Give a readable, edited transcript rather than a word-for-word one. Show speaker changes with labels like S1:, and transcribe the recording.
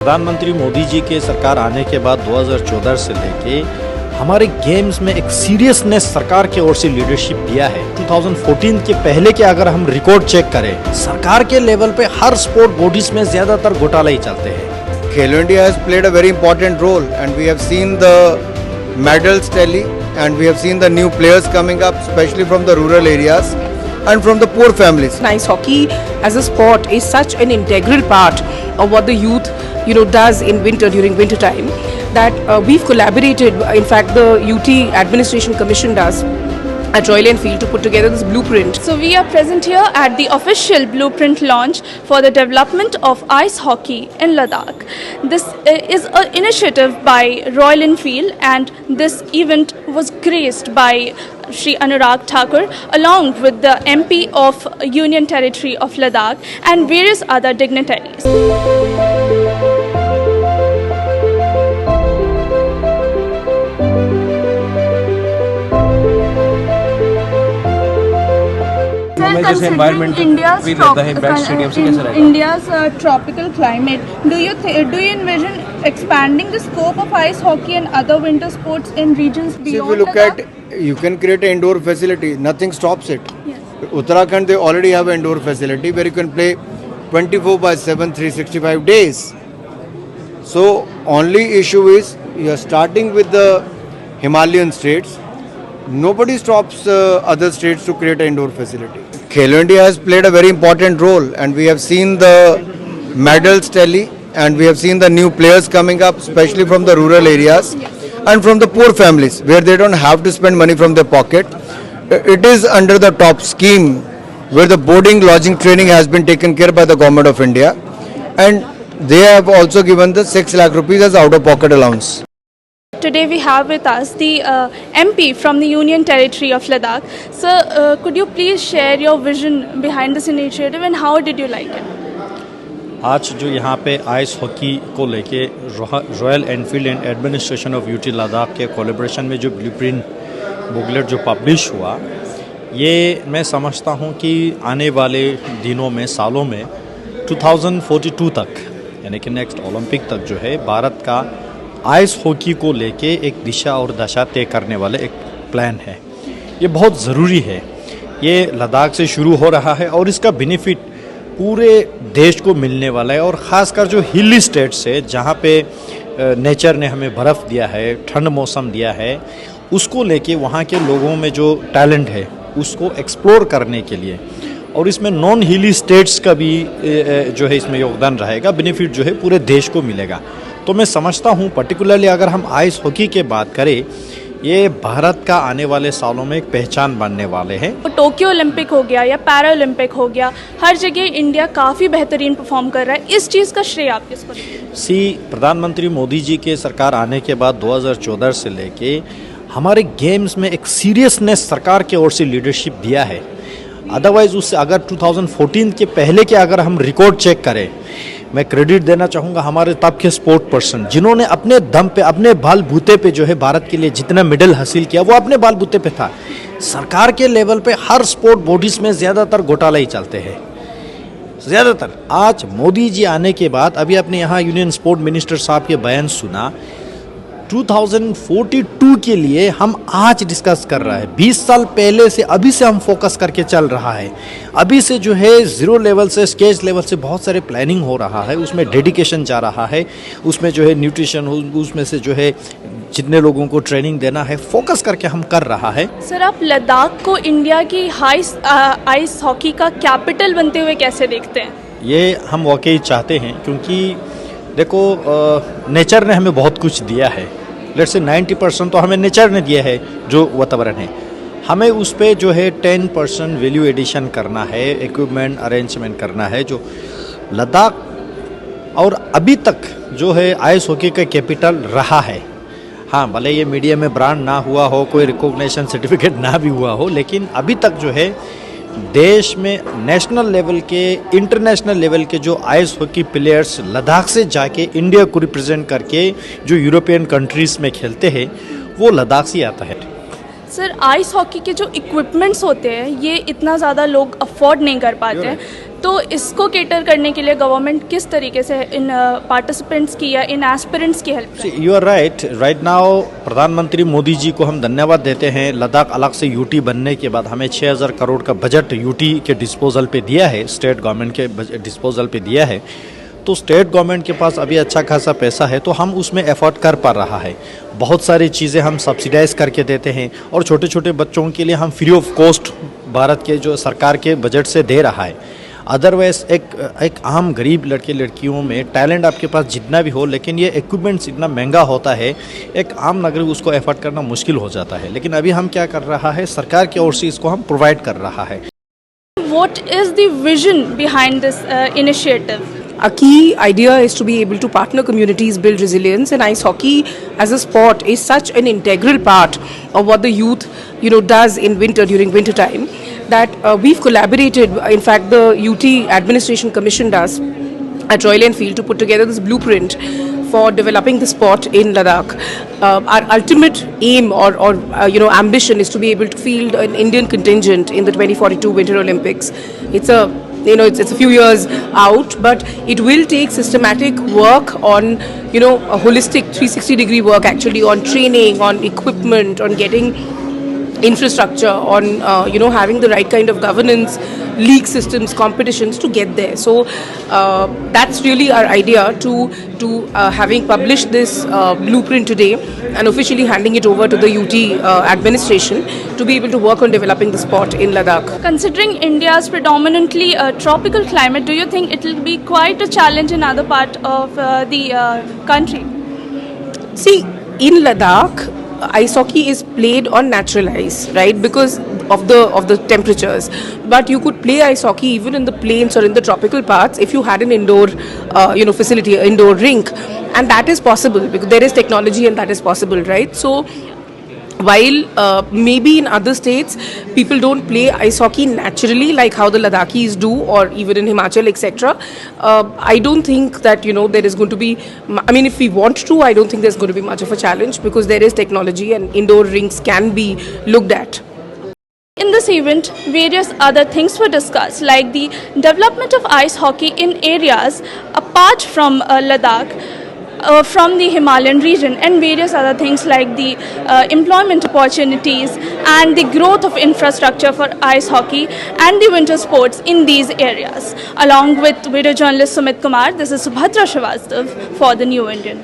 S1: प्रधानमंत्री मोदी जी के सरकार आने के बाद 2014 से लेके हमारे गेम्स में एक सीरियसनेस सरकार की ओर से लीडरशिप दिया है। 2014 के पहले के अगर हम रिकॉर्ड चेक करें, सरकार के लेवल पे हर स्पोर्ट बॉडीज में ज्यादातर घोटाले ही चलते हैं।
S2: Khelo India has played a very important role and we have seen the medals tally and we have seen the new players coming up, especially from the rural areas and from the poor families.
S3: Ice hockey as a sport is such an integral part of what the youth does in winter, during winter time, that we've collaborated. In fact, the UT Administration Commission does at Royal Enfield to put together this blueprint.
S4: So we are present here at the official blueprint launch for the development of ice hockey in Ladakh. This is an initiative by Royal Enfield, and this event was graced by Shri Anurag Thakur along with the MP of Union Territory of Ladakh and various other dignitaries.
S5: में जैसे environment भी रहता है bat stadium से कैसे रहेगा?
S4: India's tropical climate, do you envision expanding the scope of ice hockey and other winter sports in regions
S2: See, if
S4: beyond
S2: you look
S4: Ladakh?
S2: at, you can create an indoor facility, nothing stops it.
S4: Yes.
S2: Uttarakhand, they already have an indoor facility where you can play 24/7, 365 days. So, only issue is you are starting with the Himalayan states. Nobody stops other states to create an indoor facility. Khelo India has played a very important role and we have seen the medals tally and we have seen the new players coming up, especially from the rural areas and from the poor families where they don't have to spend money from their pocket. It is under the top scheme where the boarding, lodging, training has been taken care by the government of India, and they have also given the 6 lakh rupees as out-of-pocket allowance.
S4: Today we have with us the MP from the Union Territory of Ladakh. Sir, could you please share your vision behind this initiative and how did you like it?
S1: आज जो यहाँ पे ice hockey को लेके royal Enfield and administration of UT Ladakh के collaboration में जो blueprint booklet जो पब्लिश हुआ, ये मैं समझता हूँ कि आने वाले दिनों में, सालों में 2042 तक यानी कि नेक्स्ट ओलंपिक तक जो है भारत का आइस हॉकी को लेके एक दिशा और दशा तय करने वाले एक प्लान है। ये बहुत ज़रूरी है। ये लद्दाख से शुरू हो रहा है और इसका बेनिफिट पूरे देश को मिलने वाला है, और ख़ासकर जो हिली स्टेट्स है जहाँ पे नेचर ने हमें बर्फ़ दिया है, ठंड मौसम दिया है, उसको लेके वहाँ के लोगों में जो टैलेंट है उसको एक्सप्लोर करने के लिए, और इसमें नॉन हिली स्टेट्स का भी जो है इसमें योगदान रहेगा। बेनिफिट जो है पूरे देश को मिलेगा। तो मैं समझता हूँ पर्टिकुलरली अगर हम आइस हॉकी की बात करें, ये भारत का आने वाले सालों में एक पहचान बनने वाले हैं।
S4: टोक्यो ओलंपिक हो गया या पैरा ओलंपिक हो गया, हर जगह इंडिया काफ़ी बेहतरीन परफॉर्म कर रहा है। इस चीज़ का श्रेय आप किसको देंगे?
S1: प्रधानमंत्री मोदी जी के सरकार आने के बाद 2014 से लेके हमारे गेम्स में एक सीरियसनेस सरकार की ओर से लीडरशिप दिया है। अदरवाइज उससे अगर 2014 के पहले के अगर हम रिकॉर्ड चेक करें, मैं क्रेडिट देना चाहूँगा हमारे तब के स्पोर्ट पर्सन जिन्होंने अपने दम पे, अपने बाल बूते पे जो है भारत के लिए जितना मेडल हासिल किया वो अपने बाल बूते पे था। सरकार के लेवल पे हर स्पोर्ट बॉडीज में ज़्यादातर घोटाले ही चलते हैं, ज़्यादातर। आज मोदी जी आने के बाद अभी अपने यहाँ यूनियन स्पोर्ट मिनिस्टर साहब के बयान सुना, 2042 के लिए हम आज डिस्कस कर रहा है। 20 साल पहले से अभी से हम फोकस करके चल रहा है। अभी से जो है ज़ीरो लेवल से, स्केच लेवल से बहुत सारे प्लानिंग हो रहा है, उसमें डेडिकेशन जा रहा है, उसमें जो है न्यूट्रिशन, उसमें से जो है जितने लोगों को ट्रेनिंग देना है, फोकस करके हम कर रहा है।
S4: सर, आप लद्दाख को इंडिया की आइस हॉकी का कैपिटल बनते हुए कैसे देखते हैं? ये
S1: हम वाकई चाहते हैं, क्योंकि देखो नेचर ने हमें बहुत कुछ दिया है। लेट्स से 90% तो हमें नेचर ने दिया है जो वातावरण है, हमें उस पर जो है 10% वैल्यू एडिशन करना है, इक्विपमेंट अरेंजमेंट करना है। जो लद्दाख और अभी तक जो है आइस हॉकी का कैपिटल रहा है, हाँ भले ये मीडिया में ब्रांड ना हुआ हो, कोई रिकॉग्निशन सर्टिफिकेट ना भी हुआ हो, लेकिन अभी तक जो है देश में नेशनल लेवल के, इंटरनेशनल लेवल के जो आइस हॉकी प्लेयर्स लद्दाख से जाके इंडिया को रिप्रेजेंट करके जो यूरोपियन कंट्रीज़ में खेलते हैं, वो लद्दाख से आता है।
S4: सर, आइस हॉकी के जो इक्विपमेंट्स होते हैं ये इतना ज़्यादा लोग अफोर्ड नहीं कर पाते हैं। तो इसको केटर करने के लिए गवर्नमेंट किस तरीके से इन पार्टिसिपेंट्स की या इन एस्पिरेंट्स की हेल्प करें?
S1: यू आर राइट नाउ प्रधानमंत्री मोदी जी को हम धन्यवाद देते हैं। लद्दाख अलग से यूटी बनने के बाद हमें 6000 करोड़ का बजट यूटी के डिस्पोजल पे दिया है, स्टेट गवर्नमेंट के डिस्पोजल पे दिया है। तो स्टेट गवर्नमेंट के पास अभी अच्छा खासा पैसा है, तो हम उसमें एफोर्ड कर पा रहा है। बहुत सारी चीज़ें हम सब्सिडाइज करके देते हैं और छोटे छोटे बच्चों के लिए हम फ्री ऑफ कॉस्ट भारत के जो सरकार के बजट से दे रहा है। अदरवाइज एक आम गरीब लड़के लड़कियों में टैलेंट आपके पास जितना भी हो, लेकिन ये इक्विपमेंट्स इतना महंगा होता है, एक आम नागरिक उसको एफोर्ड करना मुश्किल हो जाता है। लेकिन अभी हम क्या कर रहा है, सरकार की ओर से इसको हम प्रोवाइड कर रहा है।
S4: What is the vision behind this initiative?
S3: A key idea is to be able to partner communities, build resilience, and ice hockey as a sport is such an integral part of what the youth, does in winter during winter time that we've collaborated. In fact, the UT Administration Commission does at Royal Enfield to put together this blueprint for developing the sport in Ladakh. Our ultimate aim or ambition is to be able to field an Indian contingent in the 2042 Winter Olympics. It's a few years out, but it will take systematic work on, a holistic 360-degree work actually on training, on equipment, on getting infrastructure, on having the right kind of governance, league systems, competitions to get there. So that's really our idea to having published this blueprint today and officially handing it over to the UT administration to be able to work on developing the sport in Ladakh.
S4: Considering India's predominantly tropical climate, do you think it will be quite a challenge in other part of the country?
S3: See, in Ladakh, ice hockey is played on natural ice, right? Because of the temperatures. But you could play ice hockey even in the plains or in the tropical parts if you had an indoor, facility, indoor rink, and that is possible because there is technology and that is possible, right? So while maybe in other states people don't play ice hockey naturally like how the Ladakhis do, or even in Himachal, etc. I don't think that there is going to be. I mean, if we want to, I don't think there's going to be much of a challenge because there is technology and indoor rinks can be looked at.
S4: In this event, various other things were discussed, like the development of ice hockey in areas apart from Ladakh, from the Himalayan region, and various other things like the employment opportunities and the growth of infrastructure for ice hockey and the winter sports in these areas. Along with video journalist Sumit Kumar, this is Subhadra Srivastava for The New Indian.